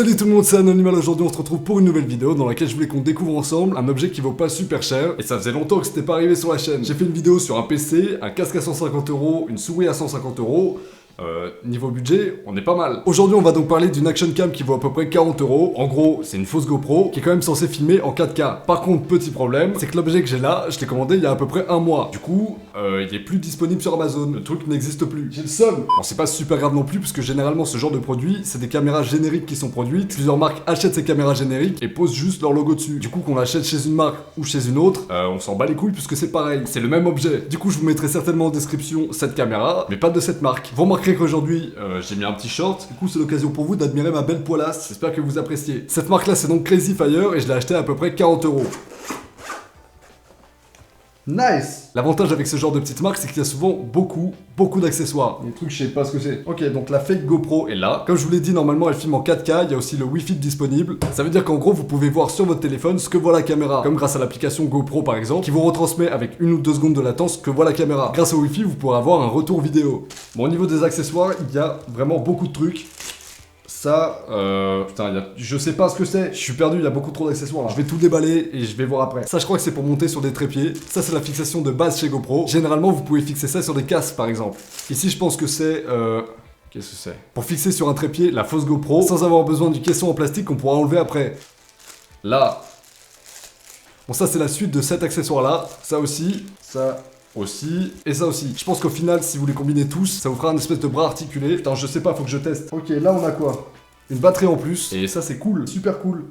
Salut tout le monde, c'est Anonymal. Aujourd'hui on se retrouve pour une nouvelle vidéo dans laquelle je voulais qu'on découvre ensemble un objet qui vaut pas super cher. Et ça faisait longtemps que c'était pas arrivé sur la chaîne. J'ai fait une vidéo sur un PC, un casque à 150€, une souris à 150€. Niveau budget, on est pas mal. Aujourd'hui, on va donc parler d'une action cam qui vaut à peu près 40€. En gros, c'est une fausse GoPro qui est quand même censée filmer en 4K. Par contre, petit problème, c'est que l'objet que j'ai là, je l'ai commandé il y a à peu près un mois. Du coup, il est plus disponible sur Amazon. Le truc n'existe plus. J'ai le seum. Bon, c'est pas super grave non plus, parce que généralement, ce genre de produit, c'est des caméras génériques qui sont produites. Plusieurs marques achètent ces caméras génériques et posent juste leur logo dessus. Du coup, qu'on l'achète chez une marque ou chez une autre, on s'en bat les couilles puisque c'est pareil. C'est le même objet. Du coup, je vous mettrai certainement en description cette caméra, mais pas de cette marque. Vous remarquerez qu'aujourd'hui, j'ai mis un petit short, du coup c'est l'occasion pour vous d'admirer ma belle poilasse, j'espère que vous appréciez. Cette marque là c'est donc Crazy Fire et je l'ai acheté à peu près 40€. Nice. L'avantage avec ce genre de petite marque c'est qu'il y a souvent beaucoup d'accessoires. Des trucs je sais pas ce que c'est. Ok, donc la fake GoPro est là. Comme je vous l'ai dit, normalement elle filme en 4K, il y a aussi le Wi-Fi disponible. Ça veut dire qu'en gros vous pouvez voir sur votre téléphone ce que voit la caméra. Comme grâce à l'application GoPro par exemple, qui vous retransmet avec 1 ou 2 secondes de latence ce que voit la caméra. Grâce au Wi-Fi vous pourrez avoir un retour vidéo. Bon, au niveau des accessoires, il y a vraiment beaucoup de trucs. Ça, putain, je sais pas ce que c'est, je suis perdu, il y a beaucoup trop d'accessoires là. Je vais tout déballer et je vais voir après. Ça, je crois que c'est pour monter sur des trépieds. Ça, c'est la fixation de base chez GoPro. Généralement, vous pouvez fixer ça sur des casques par exemple. Ici, je pense que c'est, qu'est-ce que c'est? Pour fixer sur un trépied la fausse GoPro, sans avoir besoin du caisson en plastique qu'on pourra enlever après. Là. Bon, ça, c'est la suite de cet accessoire là. Ça aussi, ça aussi, et ça aussi. Je pense qu'au final, si vous les combinez tous, ça vous fera un espèce de bras articulé. Putain, je sais pas, faut que je teste. Ok, là on a quoi? Une batterie en plus, et ça c'est cool, super cool.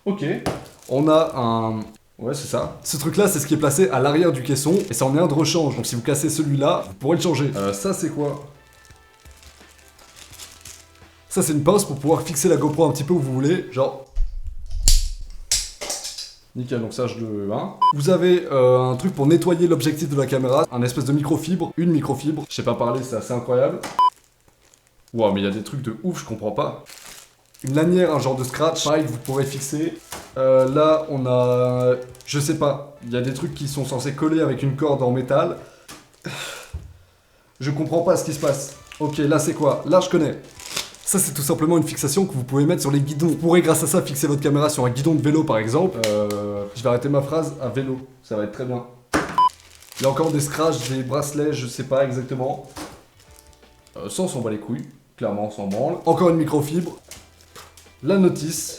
Ok, on a un... Ouais, c'est ça. Ce truc-là, c'est ce qui est placé à l'arrière du caisson, et ça en est un de rechange. Donc si vous cassez celui-là, vous pourrez le changer. Ça c'est quoi? Ça c'est une pince pour pouvoir fixer la GoPro un petit peu où vous voulez, genre... Nickel, donc ça je le... Hein. Vous avez un truc pour nettoyer l'objectif de la caméra, un espèce de microfibre, une microfibre. Je sais pas parler, c'est assez incroyable. Wow, mais il y a des trucs de ouf, je comprends pas. Une lanière, un genre de scratch, pareil, vous pourrez fixer. Là, on a... Je sais pas, il y a des trucs qui sont censés coller avec une corde en métal. Je comprends pas ce qui se passe. Ok, là c'est quoi? Là je connais. Ça, c'est tout simplement une fixation que vous pouvez mettre sur les guidons. Vous pourrez, grâce à ça, fixer votre caméra sur un guidon de vélo, par exemple. Je vais arrêter ma phrase à vélo. Ça va être très bien. Il y a encore des scratchs, des bracelets, je sais pas exactement. Ça, on s'en bat les couilles. Clairement, on s'en branle. Encore une microfibre. La notice.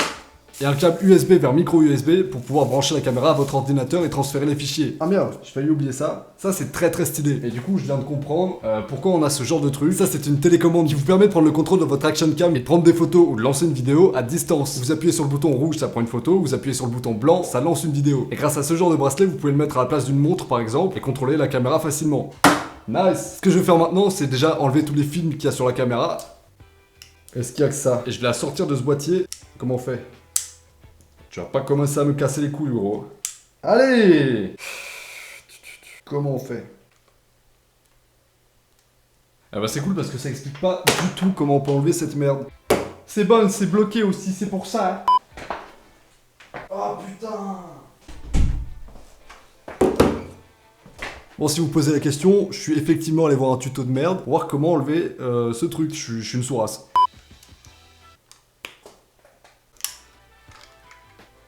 Et un câble USB vers micro USB pour pouvoir brancher la caméra à votre ordinateur et transférer les fichiers. Ah merde, j'ai failli oublier ça. Ça c'est très stylé. Et du coup je viens de comprendre pourquoi on a ce genre de truc. Ça c'est une télécommande qui vous permet de prendre le contrôle de votre action cam et de prendre des photos ou de lancer une vidéo à distance. Vous appuyez sur le bouton rouge, ça prend une photo. Vous appuyez sur le bouton blanc, ça lance une vidéo. Et grâce à ce genre de bracelet, vous pouvez le mettre à la place d'une montre par exemple et contrôler la caméra facilement. Nice. Ce que je vais faire maintenant, c'est déjà enlever tous les films qu'il y a sur la caméra. Est-ce qu'il y a que ça? Et je vais la sortir de ce boîtier. Comment on fait? Tu vas pas commencer à me casser les couilles, gros. Allez! Comment on fait? Ah bah c'est cool parce que ça explique pas du tout comment on peut enlever cette merde. C'est bon, c'est bloqué aussi, c'est pour ça. Oh putain! Bon, si vous posez la question, je suis effectivement allé voir un tuto de merde pour voir comment enlever ce truc. Je suis une sourasse.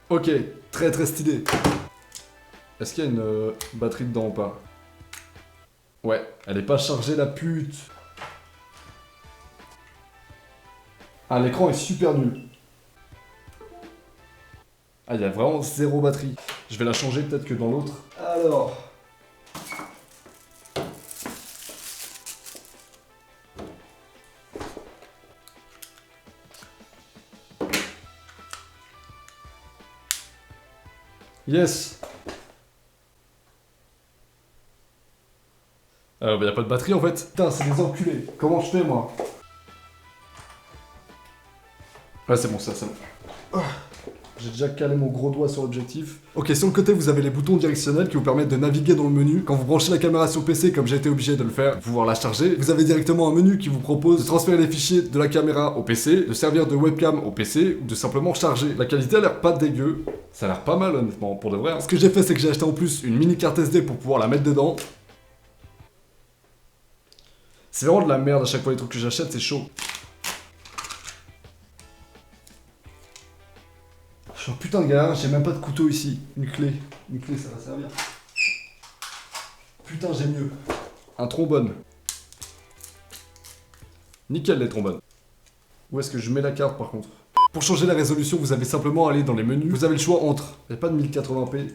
Ok, très stylé. Est-ce qu'il y a une batterie dedans ou pas? Ouais, elle est pas chargée la pute. Ah, l'écran est super nul. Ah, il y a vraiment zéro batterie. Je vais la changer peut-être que dans l'autre. Alors... Yes. Bah y a pas de batterie en fait. Putain, c'est des enculés. Comment je fais moi? Ouais, c'est bon, ça. J'ai déjà calé mon gros doigt sur l'objectif. Ok, sur le côté, vous avez les boutons directionnels qui vous permettent de naviguer dans le menu. Quand vous branchez la caméra sur le PC, comme j'ai été obligé de le faire, pour pouvoir la charger, vous avez directement un menu qui vous propose de transférer les fichiers de la caméra au PC, de servir de webcam au PC, ou de simplement charger. La qualité a l'air pas dégueu. Ça a l'air pas mal, honnêtement, pour de vrai. Ce que j'ai fait, c'est que j'ai acheté en plus une mini carte SD pour pouvoir la mettre dedans. C'est vraiment de la merde à chaque fois les trucs que j'achète, c'est chaud. Je suis un putain de galère, j'ai même pas de couteau ici. Une clé, ça va servir. Putain, j'ai mieux. Un trombone. Nickel les trombones. Où est-ce que je mets la carte par contre? Pour changer la résolution, vous avez simplement à aller dans les menus. Vous avez le choix entre... Il n'y a pas de 1080p.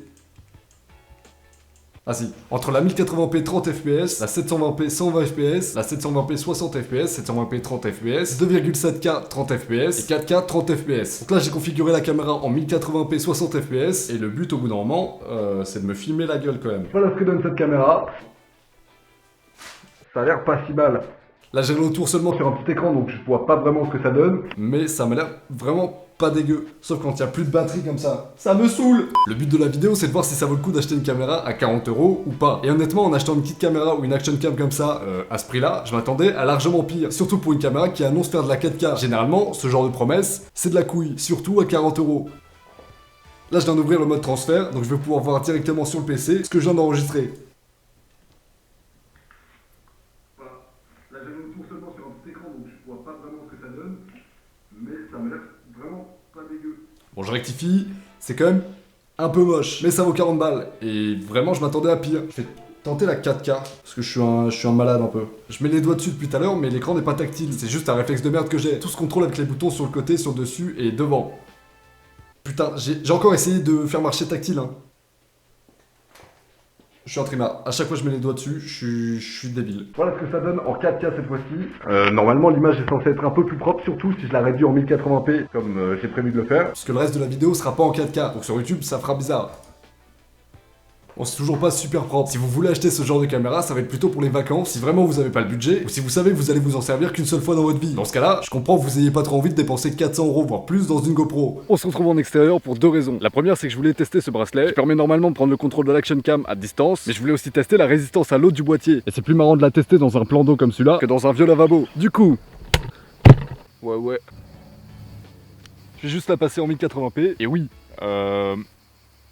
Ah si. Entre la 1080p 30 fps, la 720p 120 fps, la 720p 60 fps, 720p 30 fps, 2,7K 30 fps et 4K 30 fps. Donc là j'ai configuré la caméra en 1080p 60 fps et le but au bout d'un moment, c'est de me filmer la gueule quand même. Voilà ce que donne cette caméra. Ça a l'air pas si mal. Là j'ai le retour seulement sur un petit écran donc je vois pas vraiment ce que ça donne. Mais ça m'a l'air vraiment pas dégueu. Sauf quand il y a plus de batterie comme ça. Ça me saoule. Le but de la vidéo c'est de voir si ça vaut le coup d'acheter une caméra à 40 € ou pas. Et honnêtement en achetant une petite caméra ou une action cam comme ça à ce prix là, je m'attendais à largement pire. Surtout pour une caméra qui annonce faire de la 4K. Généralement ce genre de promesse c'est de la couille. Surtout à 40 €. Là je viens d'ouvrir le mode transfert donc je vais pouvoir voir directement sur le PC ce que je viens d'enregistrer. Là j'ai le retour seulement sur un petit écran donc je vois pas vraiment ce que ça donne. Mais ça m'a l'air vraiment pas dégueu. Bon je rectifie, c'est quand même un peu moche. Mais ça vaut 40 balles. Et vraiment je m'attendais à pire. Je vais tenter la 4K. Parce que je suis un malade un peu. Je mets les doigts dessus depuis tout à l'heure mais l'écran n'est pas tactile. C'est juste un réflexe de merde que j'ai. Tout se contrôle avec les boutons sur le côté, sur le dessus et devant. Putain, j'ai encore essayé de faire marcher tactile hein. Je suis un trimard. À chaque fois je mets les doigts dessus, je suis débile. Voilà ce que ça donne en 4K cette fois-ci. Normalement l'image est censée être un peu plus propre, surtout si je la réduis en 1080p comme j'ai prévu de le faire. Parce que le reste de la vidéo sera pas en 4K, donc sur YouTube ça fera bizarre. Bon, c'est toujours pas super propre. Si vous voulez acheter ce genre de caméra, ça va être plutôt pour les vacances, si vraiment vous avez pas le budget, ou si vous savez que vous allez vous en servir qu'une seule fois dans votre vie. Dans ce cas-là, je comprends que vous ayez pas trop envie de dépenser 400 € voire plus dans une GoPro. On se retrouve en extérieur pour deux raisons. La première, c'est que je voulais tester ce bracelet, qui permet normalement de prendre le contrôle de l'action cam à distance, mais je voulais aussi tester la résistance à l'eau du boîtier. Et c'est plus marrant de la tester dans un plan d'eau comme celui-là que dans un vieux lavabo. Du coup... Ouais. Je vais juste la passer en 1080p, et oui,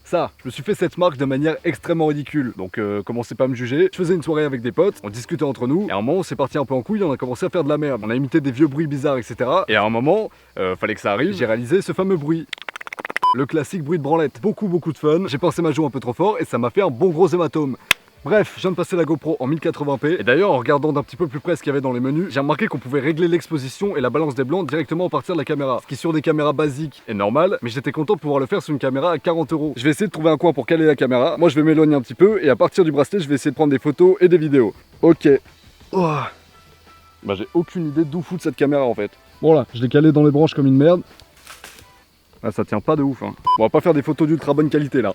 ça, je me suis fait cette marque de manière extrêmement ridicule, donc commencez pas à me juger. Je faisais une soirée avec des potes, on discutait entre nous, et à un moment on s'est parti un peu en couille, on a commencé à faire de la merde. On a imité des vieux bruits bizarres, etc. Et à un moment, fallait que ça arrive, j'ai réalisé ce fameux bruit. Le classique bruit de branlette. Beaucoup de fun, j'ai pensé ma joue un peu trop fort, et ça m'a fait un bon gros hématome. Bref, je viens de passer la GoPro en 1080p, et d'ailleurs en regardant d'un petit peu plus près ce qu'il y avait dans les menus, j'ai remarqué qu'on pouvait régler l'exposition et la balance des blancs directement à partir de la caméra. Ce qui sur des caméras basiques est normal, mais j'étais content de pouvoir le faire sur une caméra à 40 €. Je vais essayer de trouver un coin pour caler la caméra, moi je vais m'éloigner un petit peu, et à partir du bracelet je vais essayer de prendre des photos et des vidéos. Ok. Oh. Bah j'ai aucune idée d'où foutre cette caméra en fait. Bon là, je l'ai calé dans les branches comme une merde. Ah ça tient pas de ouf hein. Bon, on va pas faire des photos d'ultra bonne qualité là.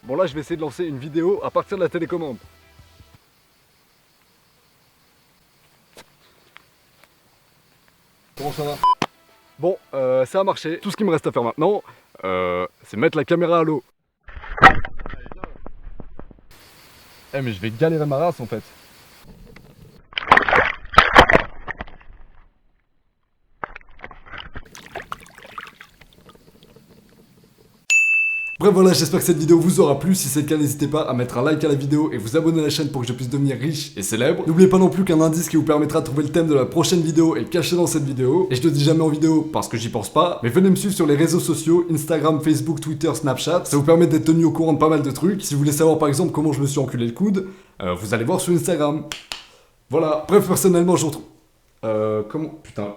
Bon là je vais essayer de lancer une vidéo à partir de la télécommande. Comment ça va? Bon, ça a marché. Tout ce qui me reste à faire maintenant, c'est mettre la caméra à l'eau. Eh mais je vais galérer ma race en fait. Bref voilà, j'espère que cette vidéo vous aura plu. Si c'est le cas, n'hésitez pas à mettre un like à la vidéo et vous abonner à la chaîne pour que je puisse devenir riche et célèbre. N'oubliez pas non plus qu'un indice qui vous permettra de trouver le thème de la prochaine vidéo est caché dans cette vidéo. Et je le dis jamais en vidéo parce que j'y pense pas, mais venez me suivre sur les réseaux sociaux, Instagram, Facebook, Twitter, Snapchat. Ça vous permet d'être tenu au courant de pas mal de trucs. Si vous voulez savoir par exemple comment je me suis enculé le coude, vous allez voir sur Instagram. Voilà, bref personnellement je retrouve...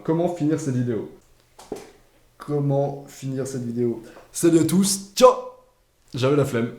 comment finir cette vidéo? Comment finir cette vidéo? Salut à tous, ciao! J'avais la flemme.